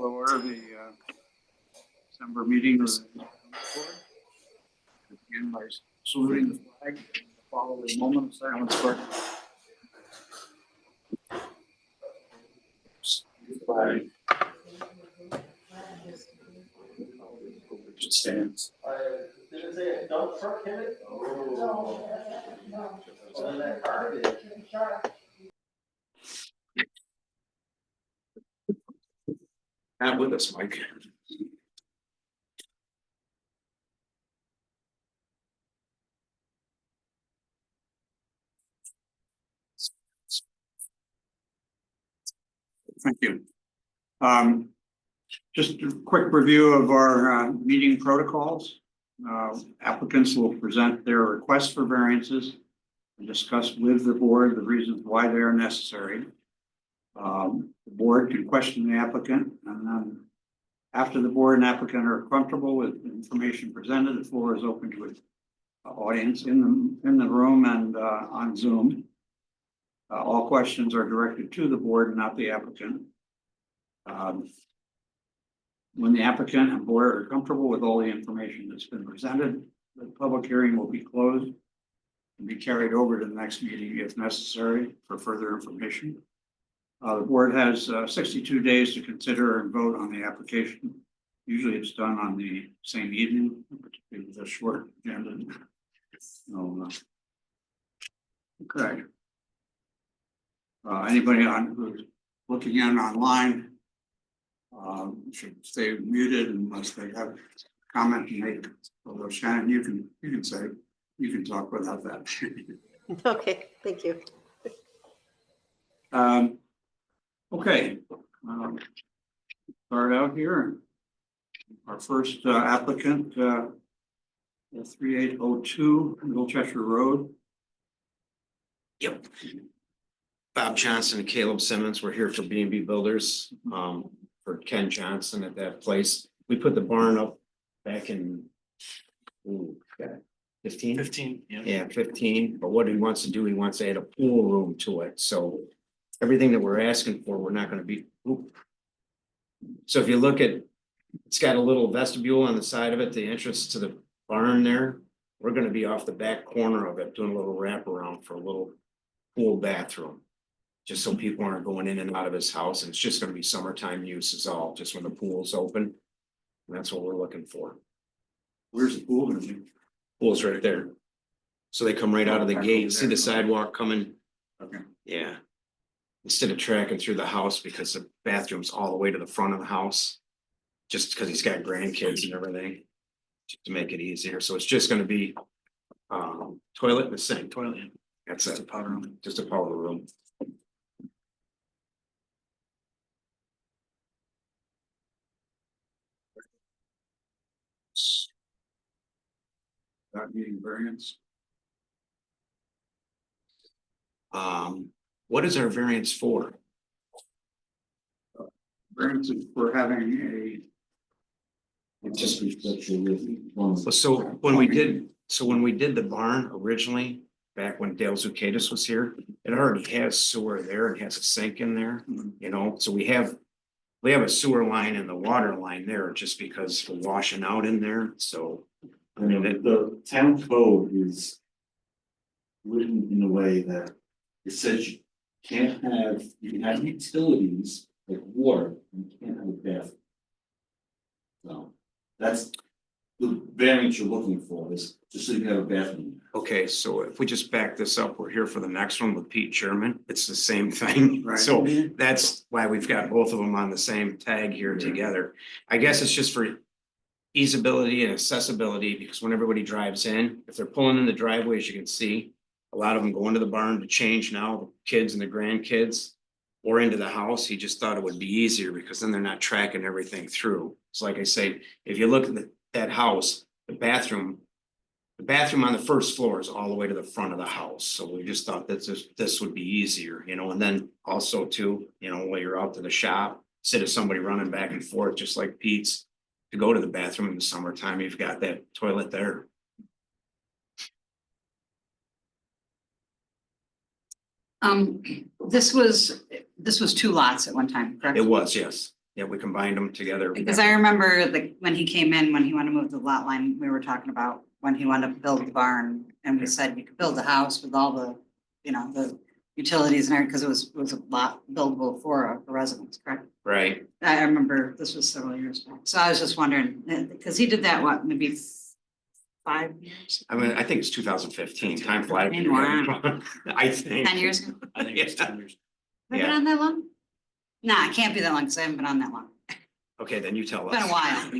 to order the December meeting of the board. Begin by saluting the flag, follow the moment of silence for flag. It stands. Don't truck hit it? Oh. Well, then that car did. Not with us, Mike. Thank you. Just a quick review of our meeting protocols. Applicants will present their requests for variances and discuss with the board the reasons why they are necessary. The board can question the applicant, and then after the board and applicant are comfortable with the information presented, the floor is open to the audience in the room and on Zoom. All questions are directed to the board, not the applicant. When the applicant and board are comfortable with all the information that's been presented, the public hearing will be closed and be carried over to the next meeting if necessary for further information. The board has 62 days to consider and vote on the application. Usually it's done on the same evening, particularly with a short agenda. Okay. Anybody who's looking in online should stay muted unless they have a comment to make. Although Shannon, you can talk without that. Okay, thank you. Okay, start out here. Our first applicant, 3802 Middle Cheshire Road. Yep. Bob Johnson and Caleb Simmons were here for B&B Builders, for Ken Johnson at that place. We put the barn up back in 15? Yeah, 15. But what he wants to do, he wants to add a pool room to it. So everything that we're asking for, we're not going to be. So if you look at, it's got a little vestibule on the side of it, the entrance to the barn there. We're going to be off the back corner of it, doing a little wraparound for a little pool bathroom. Just so people aren't going in and out of his house. And it's just going to be summertime use is all, just when the pool's open. And that's what we're looking for. Where's the pool going to be? Pool's right there. So they come right out of the gate, see the sidewalk coming. Okay. Yeah. Instead of tracking through the house because the bathroom's all the way to the front of the house. Just because he's got grandkids and everything. Just to make it easier. So it's just going to be toilet and a sink. Toilet. That's Just it. a powder room. Just a powder room. Not needing variance. What is our variance for? Variance for having Just so when we did the barn originally, back when Dale Zucadis was here, it already has sewer there and has a sink in there, you know, so we have a sewer line and the water line there just because we're washing out in there, so. I mean, the town code is written in a way that it says you can have utilities like water, and you can't have a bathroom. So that's the variance you're looking for, is just so you can have a bathroom. Okay, so if we just back this up, we're here for the next one with Pete Sherman. It's the same thing. Right. So that's why we've got both of them on the same tag here together. I guess it's just for easeability and accessibility, because when everybody drives in, if they're pulling in the driveway, as you can see, a lot of them go into the barn to change now, the kids and the grandkids, or into the house. He just thought it would be easier because then they're not tracking everything through. So like I say, if you look at that house, the bathroom on the first floor is all the way to the front of the house. So we just thought that this would be easier, you know, and then also too, you know, while you're out to the shop, instead of somebody running back and forth, just like Pete's, to go to the bathroom in the summertime, you've got that toilet there. This was 2 lots at one time, correct? It was, yes. Yeah, we combined them together. Because I remember when he came in, when he wanted to move the lot line, we were talking about when he wanted to build the barn. And we said you could build the house with all the, the utilities and everything, because it was a lot buildable for a residence, correct? Right, I remember this was several years back. So I was just wondering, because he did that, what, maybe 5 years? I mean, I think it's 2015, time flies. Wow. I think. 10 years ago? I think it's 10 years. Have I been Yeah. on that long? Nah, it can't be that long, because I haven't been on that long. Okay, then you tell It's us. been a while.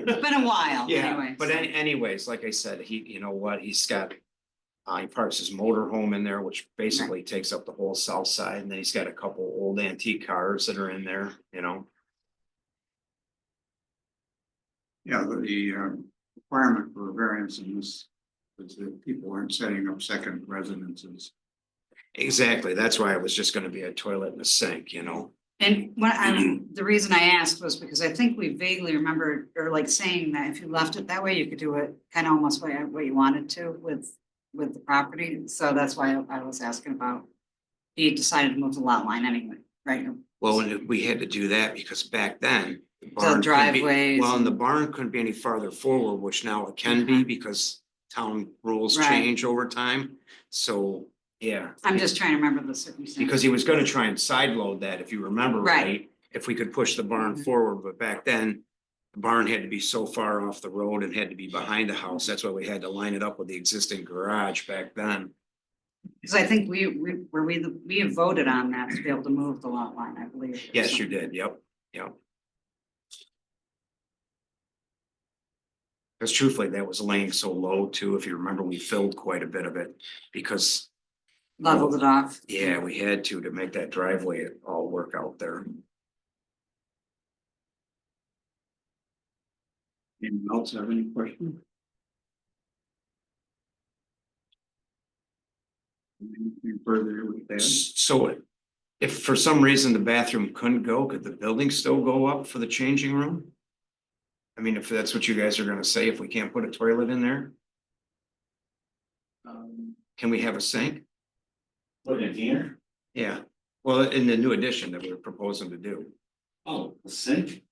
It's been a while, Yeah, anyway. but so. anyways, like I said, you know what, he's got. He parks his motor home in there, which basically takes up the whole south side, and then he's got a couple old antique cars that are in there, you know. Yeah, the requirement for variance in this is that people aren't setting up second residences. Exactly, that's why it was just gonna be a toilet and a sink, you know. And the reason I asked was because I think we vaguely remembered, or like saying that if you left it that way, you could do it kind of almost what you wanted to with the property. So that's why I was asking about, he decided to move the lot line anyway, right? Well, and we had to do that because back then. The So barn couldn't be- driveways Well, and the and- barn couldn't be any farther forward, which now it can be because town rules Right. change over time. So, yeah. I'm just trying to remember the circumstances. Because he was gonna try and side load that, if you remember Right. right, if we could push the barn Mhm. forward, but back then. The barn had to be so far off the road and had to be behind the house. That's why we had to line it up with the existing garage back then. Because I think we have voted on that to be able to move the lot line, I believe. Yes, you did. Yep, yep. Because truthfully, that was laying so low too. If you remember, we filled quite a bit of it because, Leveled it off. yeah, we had to make that driveway all work out there. Anyone else have any questions? Anything further with that? So if for some reason the bathroom couldn't go, could the building still go up for the changing room? I mean, if that's what you guys are gonna say, if we can't put a toilet in there, can we have a sink? Put it in here? Yeah, well, in the new addition that we're proposing to do, Oh, a sink?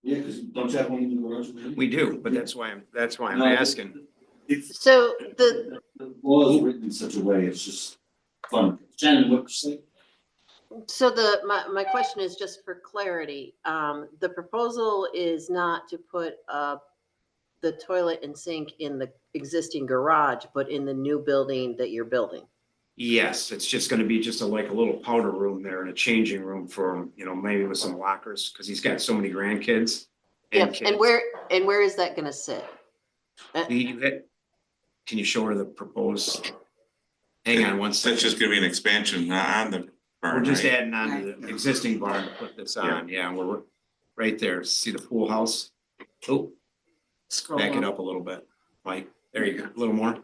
Yeah, because don't you have one in the garage? we do, but that's why I'm No, asking. It's, So the, the law is written in such a way, it's just fun. Shannon, what you say? my question is just for clarity. The proposal is not to put the toilet and sink in the existing garage, but in the new building that you're building. Yes, it's just gonna be just like a little powder room there and a changing room for him, you know, maybe with some lockers, because he's got so many grandkids. Yep, kids. and where is that gonna sit? Can you show her the proposed? Hang on one second. That's just gonna be an expansion on the barn, We're just right? adding on to the existing barn to put this on, yeah, we're right there, see the pool house? Oh, Scroll back it up a little bit, Mike, there you go, a little more.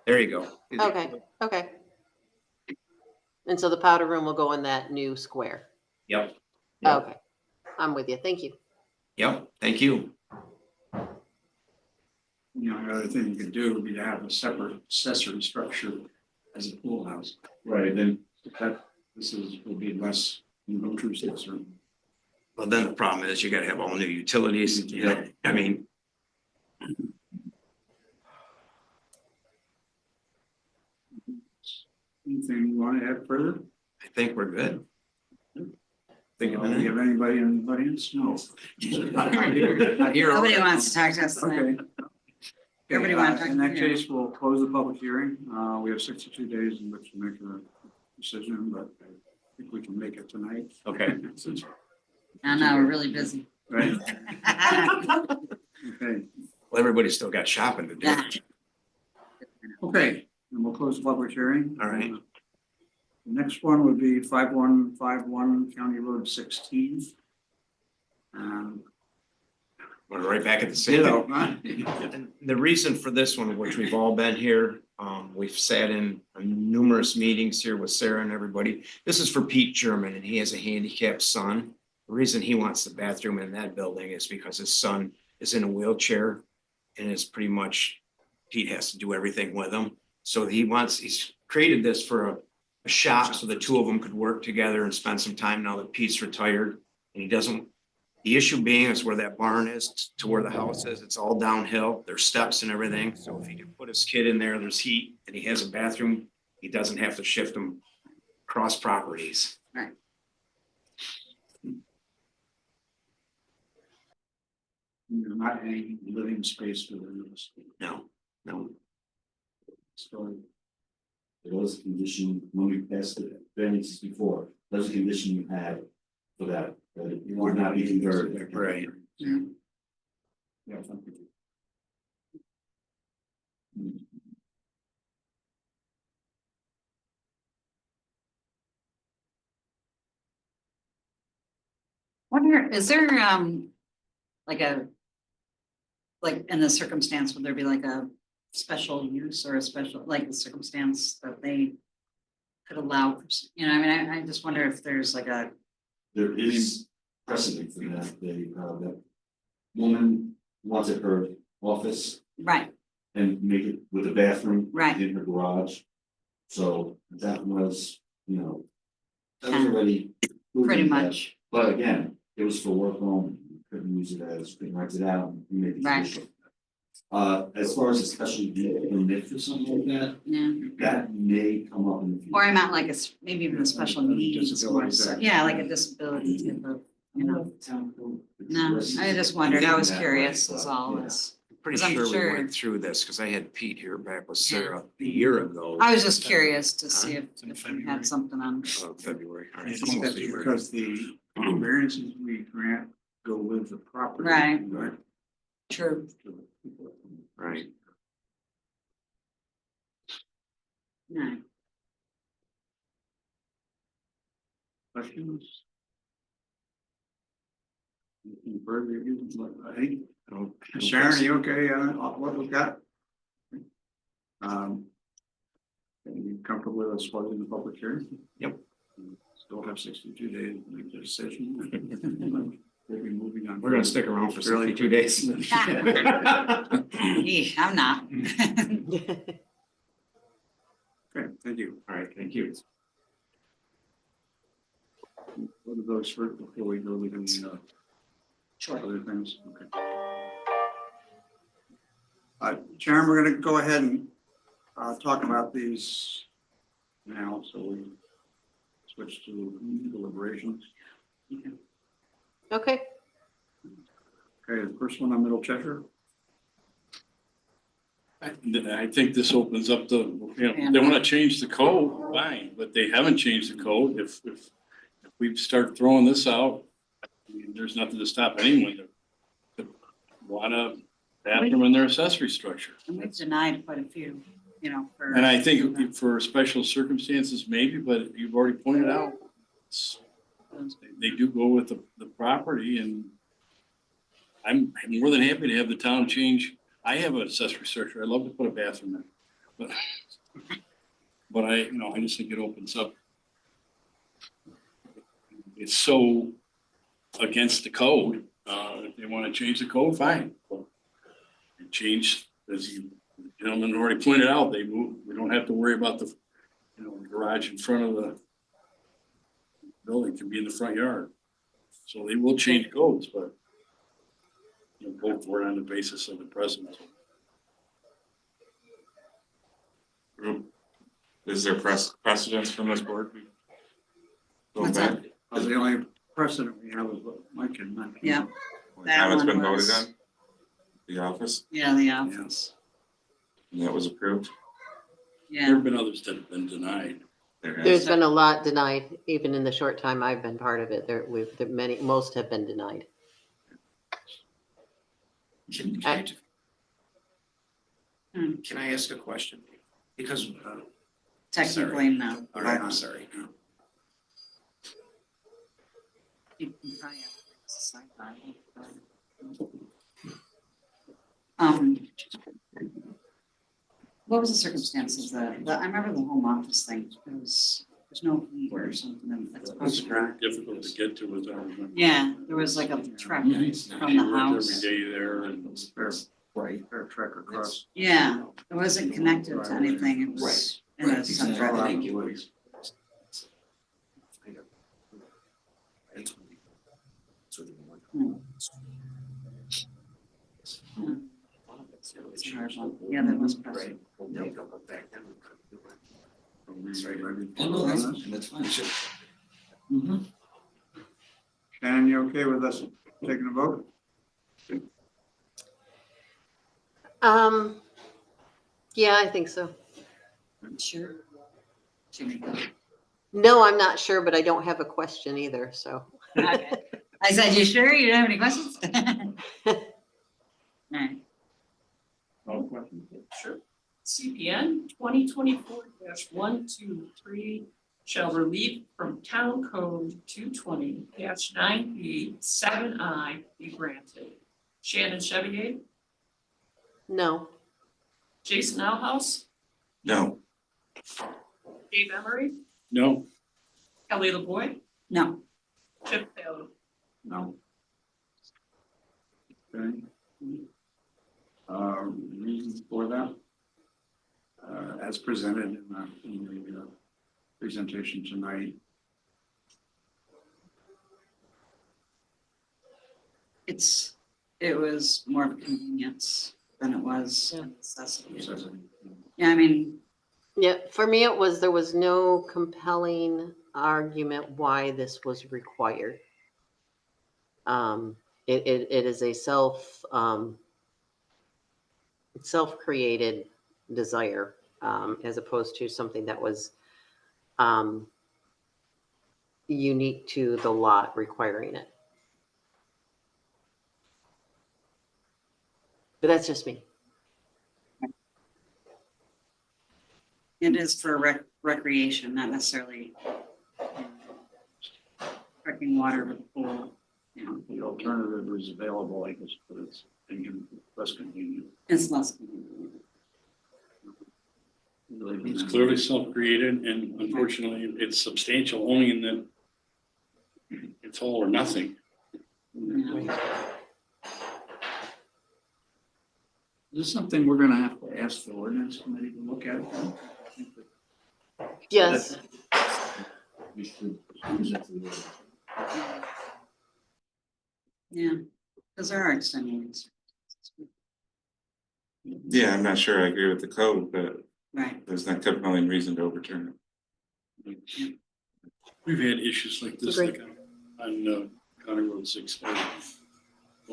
There you go. Okay. And so the powder room will go in that new square. Yep. Yep. Okay, I'm with you. Thank you. Yep, thank you. You know, the other thing you could do would be to have a separate accessory structure as a pool house. Right, then, Will be less intrusive, or Well, then the problem is you gotta have all new utilities, you know, I mean, anything you want to add further? I think we're good. Think of Do you anything? have anybody in the audience? No. Not here. Nobody wants to talk to us tonight. Okay. Everybody want to talk In that to you. case, we'll close the public hearing. We have 62 days in which to make a decision, but I think we can make it tonight. Okay. I know, we're really busy. Right, okay, Well, everybody's still got shopping to do. Yeah. okay, and we'll close the public hearing. All right. The next one would be 5151 County Road 16. We're right back at the same. Ditto, huh? And the reason for this one, which we've all been here, we've sat in numerous meetings here with Sarah and everybody. This is for Pete German, and he has a handicapped son. The reason he wants the bathroom in that building is because his son is in a wheelchair and is pretty much, Pete has to do everything with him. So he's created this for a shop so the two of them could work together and spend some time now that Pete's retired. And he doesn't The issue being is where that barn is to where the house is, it's all downhill, there's steps and everything, so if he can put his kid in there, there's heat, and he has a bathroom, he doesn't have to shift them cross properties. Not any living space within this. No, no. So It was a condition when we passed the variances before, that was a condition you had for that it would not be converted. Right. Yeah. yeah, thank you. Wonder, is there, like a, like in the circumstance, would there be like a special use or a special, like a circumstance that they could allow, you know, I mean, I just wonder if there's like a, There is precedent for that, that woman wanted her office right, and make it with a bathroom. Right. In her garage. So that was, you know. That was Yeah. already. pretty proven that- much, But again, it was for work home, you couldn't use it as, couldn't rent it out, and we made the Right. condition. As far as a special permit for something like that, yeah. that may come up in the future. Or I meant like maybe even a special needs, or, Disabilities Act. yeah, like a disability type of, you know. Town code. No, I just wondered, I was curious, is all, Yeah. is, Pretty 'Cause I'm sure we sure- went through this, because I had Pete here back with Sarah a year ago. I was just curious to see Huh? if we had something on. February. All right, It's almost that's February. because the variances we grant go with the property. Right. Right. True. Right. No. Questions? Anything further? Hey, No- no Sharon, are you okay, what we've got? Are you comfortable with us closing the public hearing? Yep. Still have 62 days to make the decision. We'll be moving on. We're gonna stick around for Fairly 62 days. I'm not. Okay, thank you. All right, thank you. What are those first before we go with the other things? Okay. Sharon, we're gonna go ahead and talk about these now, so we switch to deliberations. Okay, Okay, the first one on Middle Cheshire. I think this opens up the, you know, they wanna change the code, fine, but they haven't changed the code. If we start throwing this out, I mean, there's nothing to stop anyone to want a bathroom in their accessory structure. And we've denied quite a few, you know, for. And I think for special circumstances, maybe, but you've already pointed out, they do go with the property, and I'm more than happy to have the town change. I have an accessory structure. I'd love to put a bathroom in, but I, you know, I just think it opens up. It's so against the code. If they want to change the code, fine. And change, as you gentlemen already pointed out, they move, we don't have to worry about the, you know, garage in front of the building can be in the front yard. So they will change codes, but you know, vote for it on the basis of the present. Is there precedence from this board? Going What's back, that? The only precedent we have is what Mike had mentioned. Yeah, that now it's one been was- voted on? The office, yeah, the office, and that was approved? There yeah. have been others that have been denied. There has. there's been a lot denied, even in the short time I've been part of it. Most have been denied. Can I ask a question? Because, Technically, no. all right, I'm sorry. You can probably have to decide that. What was the circumstances that, I remember the home office thing, there's no heat or something. That's It's supposed to very be. difficult to get to, as I remember. Yeah, there was like a truck from You the worked house. every day there, and Fair trek across. Yeah, it wasn't connected to anything, it was in a separate. It's a hard one. Yeah, that was precedent. Oh, no, that's fine. Shannon, you okay with us taking a vote? Yeah, I think so. Sure. Jimmy. No, I'm not sure, but I don't have a question either, so. Okay. I said, you sure you don't have any questions? Alright, No questions. Sure. CPN 2024-123 shall relief from Town Code 220-9E 7I be granted. Shannon Chevy, No, Jason Outhouse, No, Dave Emery, No, Kelly LaVoy, no, Chip Taylor. No. Okay. Reasons for that? As presented in the presentation tonight. it was more of a convenience than it was a Yeah. necessity. Says it. Yeah, I mean, yeah, for me, there was no compelling argument why this was required. It is a self-created desire, as opposed to something that was, unique to the lot requiring it. But that's just me. it is for recreation, not necessarily drinking water with the pool, you know, The alternative is available, I guess, but it's less convenient. it's less convenient. Really it's doesn't- clearly self-created and unfortunately it's substantial only in that it's all or nothing. Yeah. Is this something we're gonna have to ask the ordinance committee to look at? Yes, we should use it to the. Yeah, because there are extenuating circumstances. Yeah, I'm not sure I agree with the code, but Right, there's not compelling reason to overturn it. We've had issues like this, Agreed. like on County Road 6. Road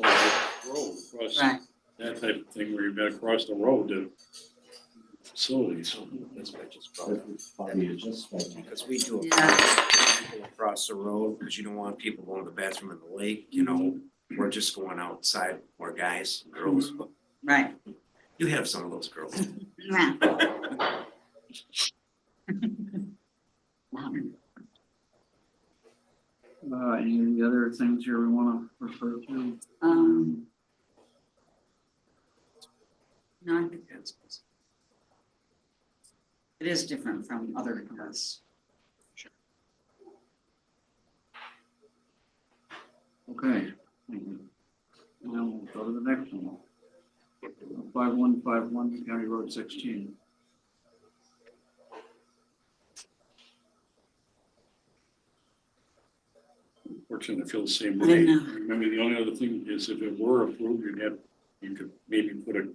across, right. that type of thing where you've got to cross the road to facilities. That's what I just brought up. Because we do Yeah. people across the road, because you don't want people going to the bathroom in the lake, you know, we're just going outside, more guys, and girls, but Right. you have some of those girls. Yeah. Wow. Any other things here we wanna refer to? No, I think that's. It is different from other cars. Okay. Thank you. Now we'll go to the next one. 5151 County Road 16. Unfortunately, I feel the same I way. know. I mean, the only other thing is if it were approved, you could maybe put a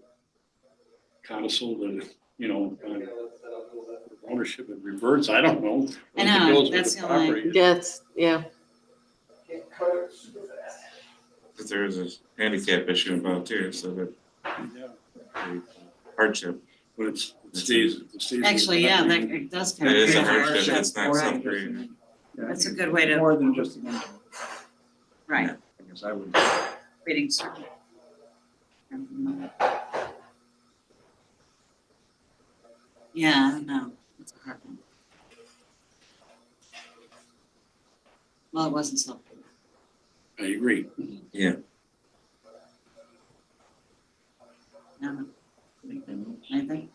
codicil that, you know, ownership it reverts, I don't know. I know, It goes with that's the the only- property. that's, yeah. Can't cut it super fast. But there is a handicap issue involved too, so that Yeah, hardship. but it stays. Actually, yeah, that it does kind It of. is a create hardship, hardship. it's not Right. self-created. Yeah, That's a good way to- More than just an engine, Right, I guess I would. creating certain. Yeah, I don't know, it's a hard one. Well, it wasn't so. I agree. Yeah, No. Anything?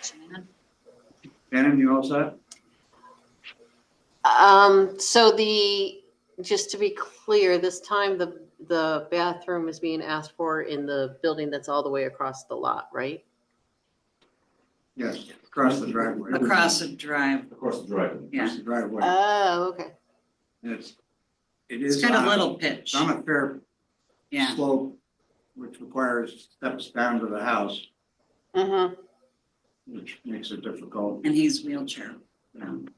Shannon? Shannon, you all set? So just to be clear, this time the bathroom is being asked for in the building that's all the way across the lot, right? Yes, across the driveway. Across the drive, Of course, the driveway. yeah. Across the driveway. Oh, okay. It's It It's is got a on- little pitch, It's on a fair yeah, slope, which requires steps down to the house, Mhm. which makes it difficult. and he's wheelchair bound.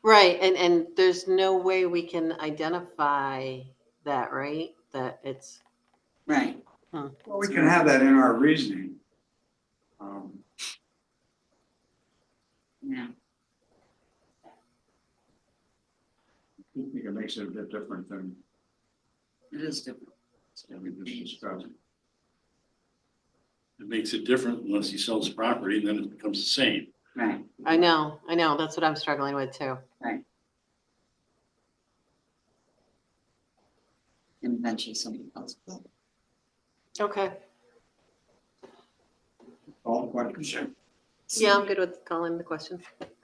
Right, and there's no way we can identify that, right? That it's, Right, Well, we can have that in our reasoning. Um, yeah, I think it makes it a bit different than it is different. what we just discussed. It makes it different unless he sells property, and then it becomes the same. Right, I know, that's what I'm struggling with too. right. And eventually somebody else will. Okay, All the questions? yeah, I'm good with calling the questions.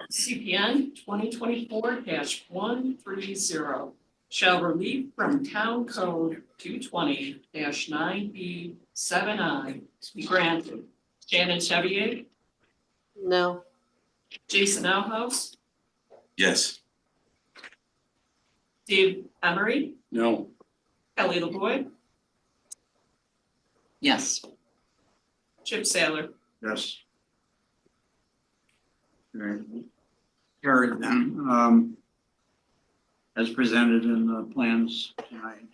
CPN 2024-130 shall relieve from Town Code 220-9B7I be granted. Shannon Chevy, No, Jason Outhouse, Yes. Dave Emery, No, Kelly LaVoy, Yes, Chip Saylor. Yes. Okay. Carried then, as presented in the plans tonight.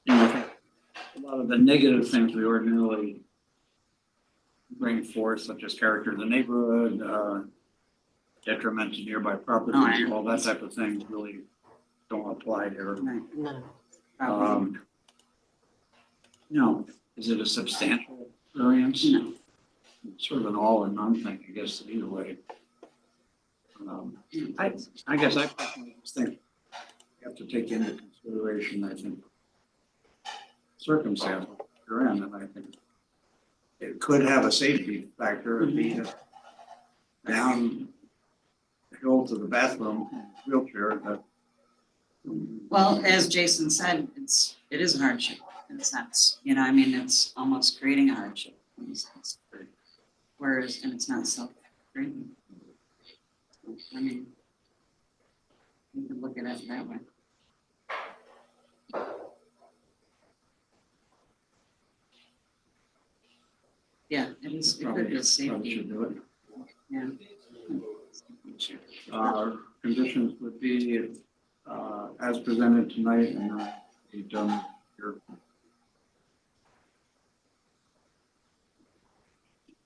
You know, I think a lot of the negative things we ordinarily bring forth, such as character of the neighborhood, detriment to nearby property, Oh, yeah. all that type of thing really don't apply here. right, no. probably, No, is it a substantial variance? no, It's sort of an all or none thing, I guess, either way. I guess I personally just think you have to take into consideration, I think, circumstances you're in, and I think it could have a safety factor of being down the hill to the bathroom in a wheelchair, but well, as Jason said, it is a hardship in a sense, you know, I mean, it's almost creating a hardship in a sense. Whereas, and it's not self-creating. I mean, you can look at it that way. Yeah, it is, it could probably be a probably safety, should do it. yeah. Conditions would be, as presented tonight and be done here.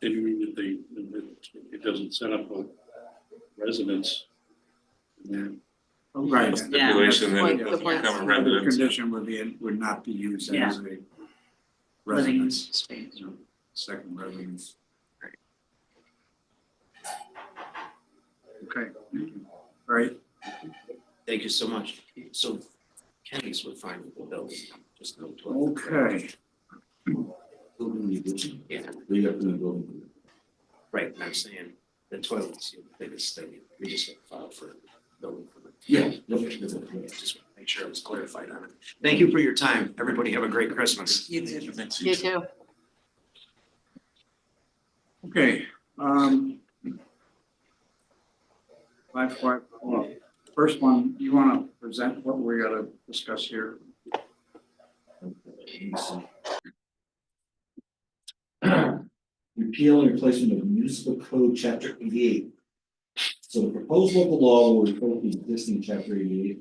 and you mean that it doesn't set up a residence. And Right. Stipulation that it Good doesn't point. become a Another residence. condition would be, it would not be used Yeah. as a Living residence, space. you know, second residence. Okay, thank you. Right, Thank you so much. So Kenny's would find the building, just no toilet. okay. Building you do, Yeah, we have to building. right, I'm saying the toilet's the biggest thing. We just got filed for building permit. Yeah. Just want to make sure it was clarified on it. Thank you for your time. Everybody have a great Christmas. You did. You too. Okay, well, first one, you want to present what we got to discuss here? Repeal and replacement of municipal code chapter 88. So the proposed local law will replace the existing chapter 88,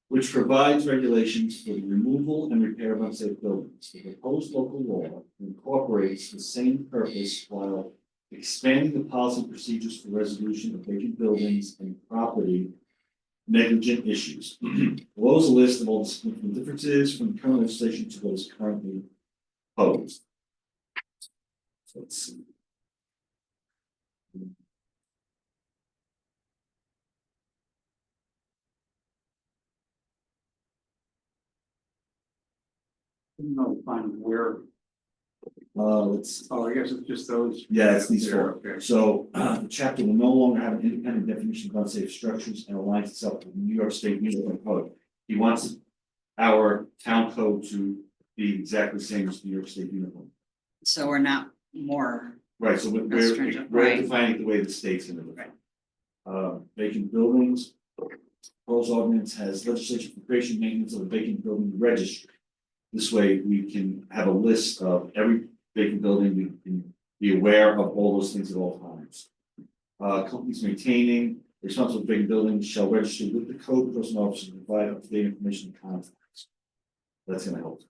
which provides regulations for the removal and repair of unsafe buildings. The proposed local law incorporates the same purpose while expanding the policy procedures for resolution of vacant buildings and property negligent issues. Below is a list of all the significant differences from current legislation to what is currently proposed. So let's see. No, find where, Let's, oh, I guess it's just those. yeah, it's these four. Okay. So the chapter will no longer have an independent definition of unsafe structures and aligns itself with the New York State Municipal Code. He wants our town code to be exactly the same as New York State Uniform. So we're not more, Right, so That's stringent, we're right. defining it the way the state's gonna do it. Right. Vacant buildings, proposed ordinance has legislation for creation and maintenance of a vacant building registry. This way, we can have a list of every vacant building, we can be aware of all those things at all times. Companies maintaining responsible for vacant buildings shall register with the code enforcement officer to provide up-to-date information and contacts. That's gonna help.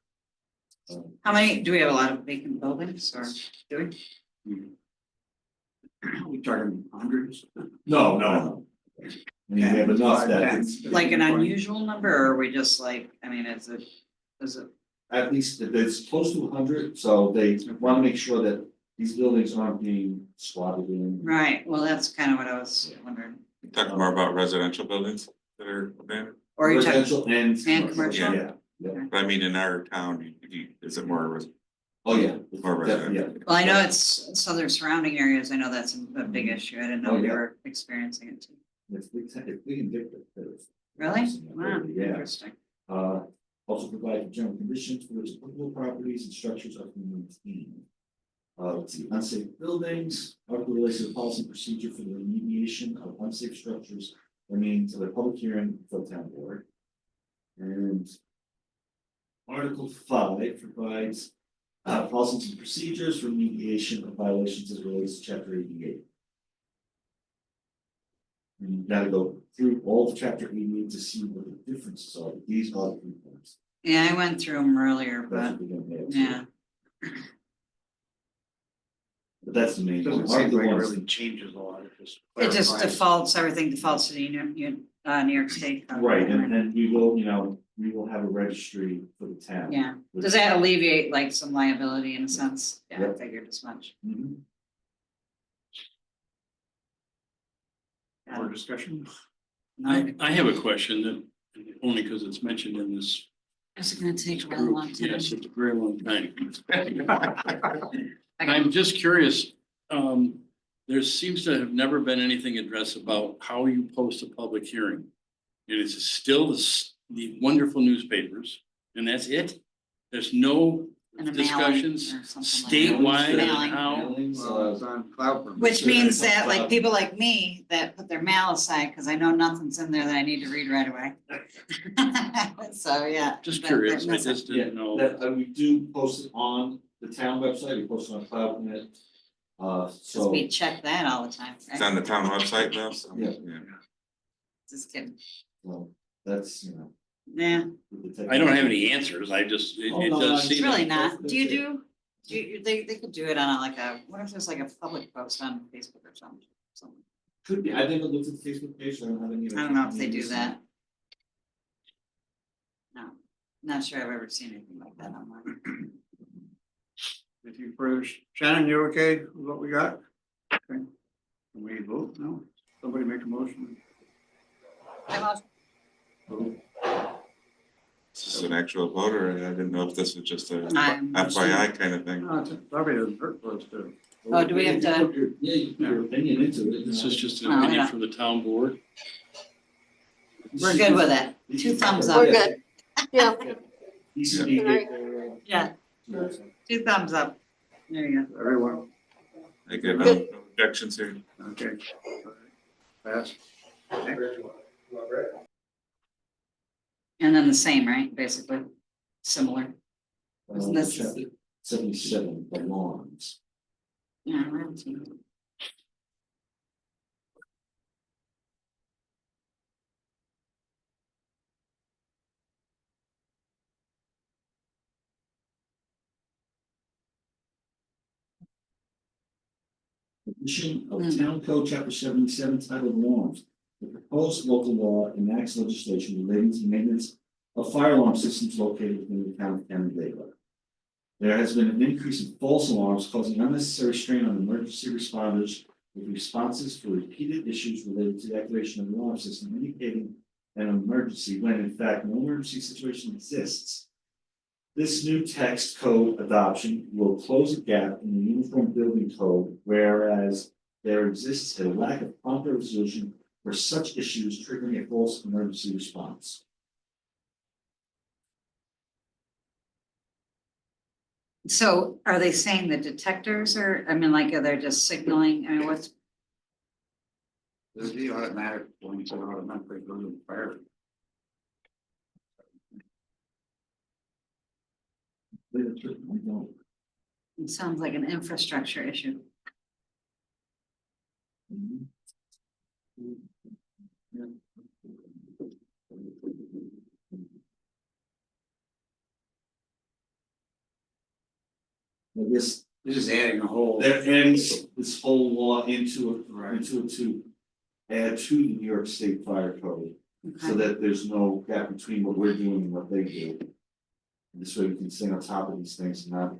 How many, do we have a lot of vacant buildings or do we? We talking hundreds? No. I mean, we have enough that it's. Like an unusual number, or are we just like, I mean, is it? At least it's close to 100, so they want to make sure that these buildings aren't being squatted in. Right, well, that's kind of what I was wondering. Talk more about residential buildings that are abandoned, Or you talking, Residential and. commercial? Yeah, but I mean, in our town, is it more oh, yeah. More residential. Yeah. well, I know it's southern surrounding areas, I know that's a big issue, I didn't know Oh, we yeah. were experiencing it too. It's big and different. Really? Wow, Yeah. interesting. Also provide for general conditions for which applicable properties and structures are maintained. Let's see, unsafe buildings, article relates to the policy and procedure for the remediation of unsafe structures remain to the public hearing for the town board. And Article 5 provides policies and procedures for remediation of violations as relates to chapter 88. And you gotta go through all of chapter 88 to see what the differences are. These are the 3 points. Yeah, I went through them earlier, That's but what we're gonna have. yeah, But that's the main Doesn't one. seem Article like it 1 really changes a lot, it just. it just clarifies. defaults, everything defaults to the New York State. code. Right, and we will, we will have a registry for the town. Yeah, does that alleviate like some liability in a sense? Yeah, I Yep. figured as much. Mhm. More discussion? I have a question that, only because it's mentioned in this. Is it gonna take a really long time? Yes, it's a very long time. I'm just curious, there seems to have never been anything addressed about how you post a public hearing. And it's still the wonderful newspapers, and that's it? There's no And a mailing discussions or something like that. statewide Mailing. on how? Mailings, Well, it's on cloud. permit. Which means that like people like me that put their mail aside, cause I know nothing's in there that I need to read right away. So, yeah. Just that- curious, that I must- just Yeah, didn't know. that, we do post it on the town website, we post it on CloudNet. Cause So, we check that all the time, It's on right? the town website though, so. Yeah. Just kidding. well, that's, Yeah, with the I don't have any answers, I just, it Oh, it no, does I- it's seem. really that's- not. Do you that's do, they could do it on a, like a, what if there's like a public post on Facebook or something? Could be, I never looked at the Facebook page, so I don't have any. I don't know if they do that. No, not sure I've ever seen anything like that online. Anything further? Shannon, you okay with what we got? Okay. Can we vote? No? Somebody make a motion? Is this an actual vote, or I didn't know if this was just a I'm- FYI kind of thing. No, it's probably doesn't hurt for us to. Oh, do we have to? Yeah, you put your opinion into it. This is just an Oh, opinion yeah. from the town board. We're good with it. 2 thumbs up. We're good. Yeah. ECB Alright. get their, Yeah, 2 thumbs up. There you go. Everyone, I get no objections here. okay. Pass. And then the same, right? Basically, similar. Isn't this- chapter 77, the lawns. Yeah, right. Edition of Town Code, Chapter 77, titled Alarms. The proposed local law enacts legislation relating to maintenance of fire alarm systems located within the town of Canandaigua. There has been an increase in false alarms causing unnecessary strain on emergency responders with responses for repeated issues related to the activation of the alarm system indicating an emergency when in fact no emergency situation exists. This new text code adoption will close a gap in the Uniform Building Code, whereas there exists a lack of prompt resolution for such issues triggering a false emergency response. So are they saying the detectors are, I mean, like, are they just signaling, I mean, what's, There's the automatic ones that automatically go to the fire. We don't. It sounds like an infrastructure issue. I guess This is adding a whole. that ends this whole law into it, Right. into it to add to the New York State Fire Code. So Okay. that there's no gap between what we're doing and what they do. And this way we can stay on top of these things and not.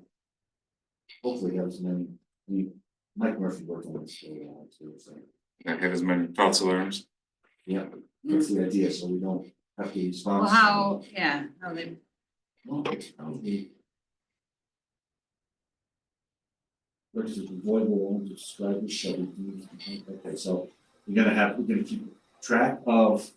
Hopefully have as many, Mike Murphy worked on this for a while too, so, Not have as many false alarms. yeah, that's the idea, so we don't have to respond. Well, how, yeah, how they, Well, probably. What is it, avoidable only subscribers shall be viewed. Okay, so we're gonna keep track of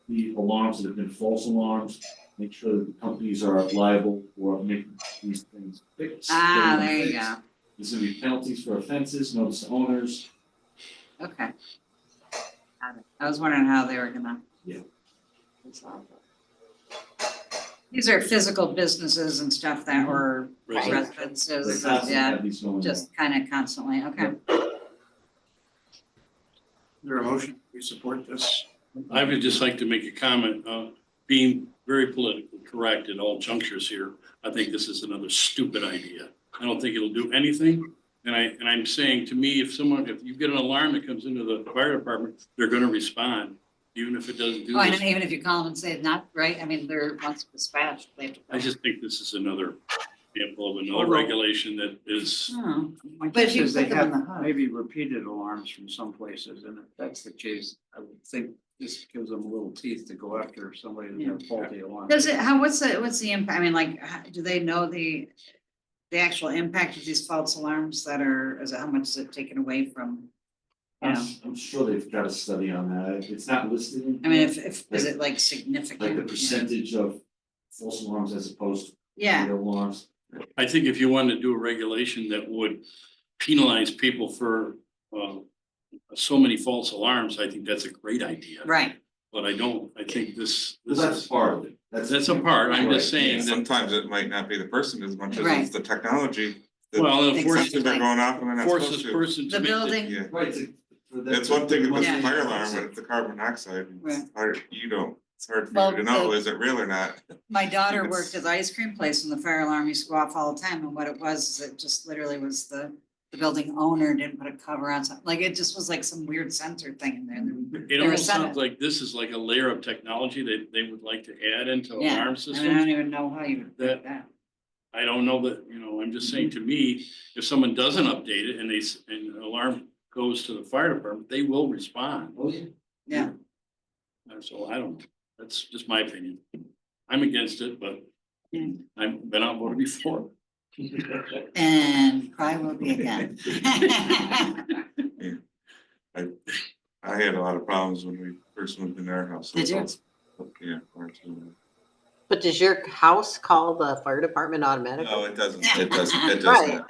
the alarms that have been false alarms. Make sure that the companies are liable for making these things fixed. there you go, There's gonna be penalties for offenses, notice to owners. okay. Got it. I was wondering how they were gonna. Yeah. resolve it. These are physical businesses and stuff that were Right. They residences, constantly yeah, have these going on. just kind of constantly, okay. Is there a motion? We support this? I would just like to make a comment, being very politically correct at all junctures here. I think this is another stupid idea. I don't think it'll do anything. And I'm saying, to me, if you get an alarm that comes into the fire department, they're gonna respond, even if it doesn't do Oh, and this. then even if you call them and say it's not right, I mean, they're once dispatched, they have to. I just think this is another example of another Although- regulation that is, Oh, My But if guess you is they put them in have the hood. maybe repeated alarms from some places, and if that's the case, I would think this gives them a little teeth to go after somebody that has faulty alarm. Does it, what's the impact, I mean, like, do they know the actual impact of these false alarms that are, how much is it taken away from? You know, I'm sure they've got a study on that, it's not listed in. I mean, if, is it like significant? Like the Yeah. percentage of false alarms as opposed to Yeah, real alarms. I think if you wanted to do a regulation that would penalize people for, so many false alarms, I think that's a great idea. right, But I think this That's is, part of it, that's a part, I'm just Right, saying that, Sometimes it might not be the person as much as Right. it's the technology. that well, it Exactly. forces, They're going off and they're not forces supposed to. person to the make building, Yeah, Right. it's one thing if it's Yeah. a fire alarm, but it's the carbon monoxide, Right. it's hard, it's hard for Well, you to know, the- is it real or not? my daughter It's- worked at the ice cream place and the fire alarm used to go off all the time, and what it was, is it just literally was the building owner didn't put a cover on something, like, it just was like some weird sensor thing in there. It They were almost set sounds up. like this is like a layer of technology that they would like to add into Yeah, alarm I mean, I systems. don't even know how you would do that. I don't know that, I'm just saying, to me, if someone doesn't update it and and an alarm goes to the fire department, they will respond. Oh, yeah. Yeah, And so I don't know, that's just my opinion. I'm against it, but Yeah. I've been outvoted before. and probably will be again. I had a lot of problems when we first moved in our house. Did you? Yeah. But does your house call the fire department automatically? No, it doesn't, it does Right. not.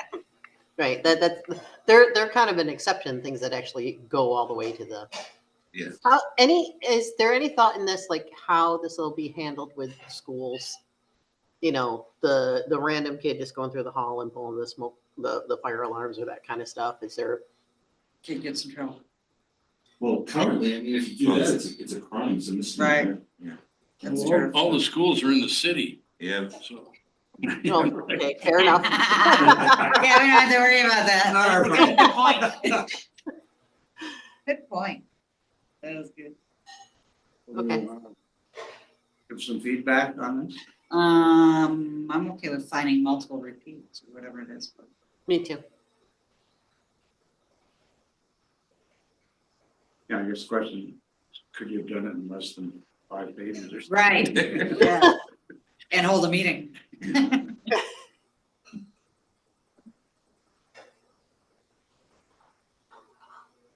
Right, that's, they're kind of an exception, things that actually go all the way to the. Yeah. Is there any thought in this, like how this will be handled with schools? The random kid just going through the hall and pulling the smoke, the fire alarms or that kind of stuff, is there? Kid gets in trouble. Well, currently, I mean, if you do that, it's a crime, it's a misdemeanor. That's All true. all the schools are in the city, Yeah, so. Oh, okay, fair enough. Yeah, we don't have to worry about that. Not our Good point. Good point. That was good. Okay. Give some feedback on this. I'm okay with finding multiple repeats or whatever it is, but Me too. Yeah, I guess the question, could you have done it in less than 5 pages or something? Right. Yeah. And hold a meeting.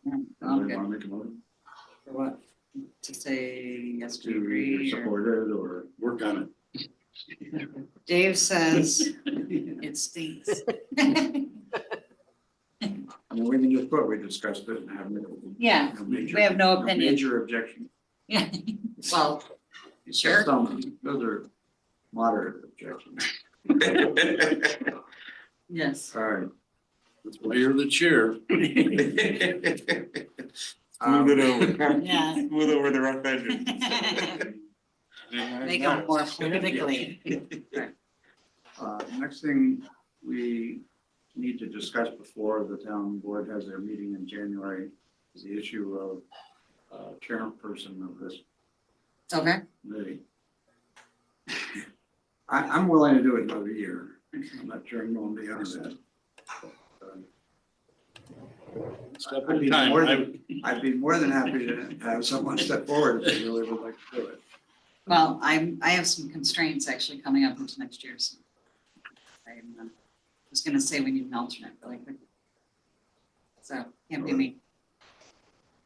Anybody Okay, want to make a motion for what? To say yes, we to agree, or support it or? Work on Dave says it stinks. I mean, we can just put, we discussed it and have. Yeah, we have no opinion. Major objection. Yeah, well, sure. Those are moderate objections. Yes. All right. That's why you're the chair. Smooth it over. Yeah. Smooth over the rough edges. Make them more politically. Next thing we need to discuss before the town board has their meeting in January is the issue of chairperson of this Okay. committee. I'm willing to do it another year. I'm not sure I'm going beyond that. Step I'd at be a time. more than- I'd be more than happy to have someone step forward if they really would like to do it. Well, I have some constraints actually coming up into next year, so. I was gonna say we need an alternate really quick. So, can't be me.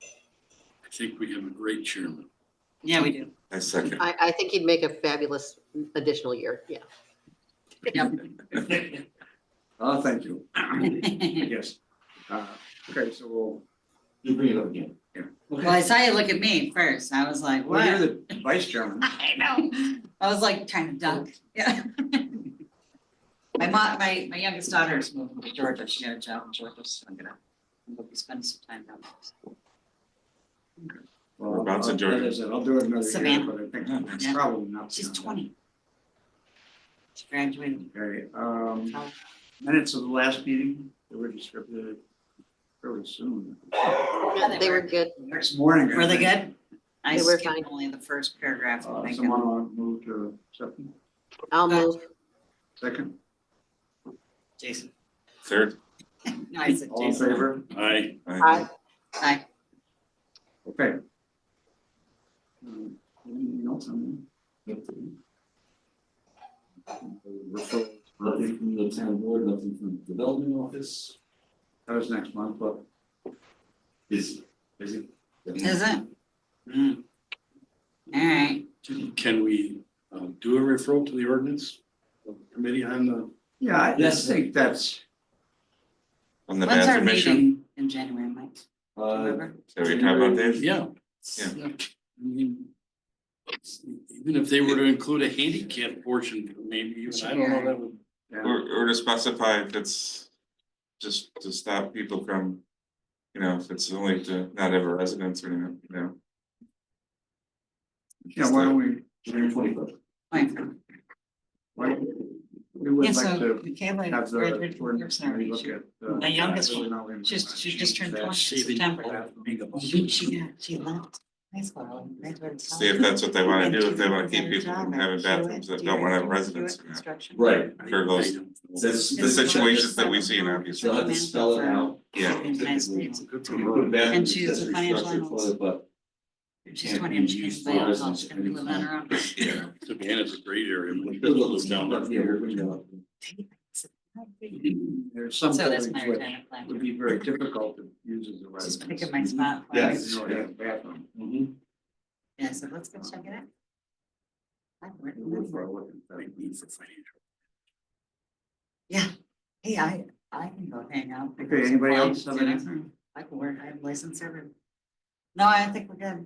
I think we have a great chairman. Yeah, we do. I second. I think he'd make a fabulous additional year, yeah. Yep. Oh, thank you. Yes. Okay, so we'll. You bring it up again. Well, I saw you look at me first. I was like, Well, you're what? the vice chairman. I know. I was like trying to duck. Yeah. My youngest daughter is moving to Georgia. She got a job in Georgia, so I'm gonna be spending some time down there. Well, Whereabouts in Georgia? as I said, I'll do it another year, Savannah. but I think it's Yeah. probably not. She's beyond 20. She graduated. that. Okay, minutes of the last meeting, they were distributed fairly soon. Yeah, They were good. Next morning. I Were they think. good? I They were skipped fine. only the first paragraph. I think. Someone want to move to second, I'll move. second, Jason. Third. No, I said all in Jason. favor? Aye. Aye. Aye. Okay. Anything else on referrals? Nothing from the town board, nothing from the development office. That was next month, but Busy. Is it? Hmm. All right. Can we do a referral to the ordinance committee on the? yeah, I Yes. just think that's, On the When's our bathroom issue. meeting in January, Mike? Remember? So we talk about this? Yeah. Yeah. I mean, even if they were to include a handicap portion, maybe, even, I don't know, that would. yeah, Or to specify if it's just to stop people from, if it's only to not have a residence or not, yeah, why don't we, January 21st. Fine. we would Yeah, like so to Michaela have the graduated from ordinance York committee look at. My youngest really one. know when She we just wanna turned change 20 in Saving September. all She left high school. and graduated see if that's what they wanna do, if they wanna keep people from having bathrooms that don't wanna have residents or not. Right. For those, That's the situations that we've seen, obviously. You'll have to spell it out. Yeah. In the United States. You put bathroom And she's a accessory financial structure for analyst. it, but She's 20 and she Used can for buy a house. residents She's gonna be living on her own. Yeah. Savannah's a great area. We Good little live down stuff here, there. window. There's some So that's buildings my which retirement plan. would be very difficult to use as a She's residence. picking my spot. Yes. You know, have a bathroom. Mhm. Yeah, so let's go check it out. I've We written would it. for a look at Big that. need for financial. Yeah, hey, I can go hang out. pick up Okay, some anybody clients, else have you know? anything? I can work, I have license server. No, I think we're good.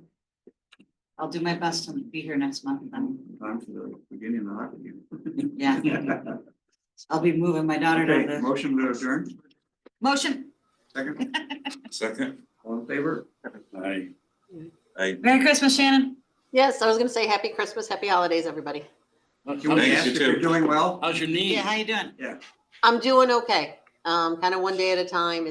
I'll do my best to be here next month, then, Time for the beginning of the hockey game. yeah, I'll be moving my daughter down Okay, to. motion to adjourn, Motion, second, Second, all in favor? Aye. Merry Christmas, Shannon. Yes, I was gonna say happy Christmas, happy holidays, everybody. Can we Thanks, ask you if you're too. doing well? How's your knee? Yeah, how you doing? I'm doing okay. Kind of one day at a time.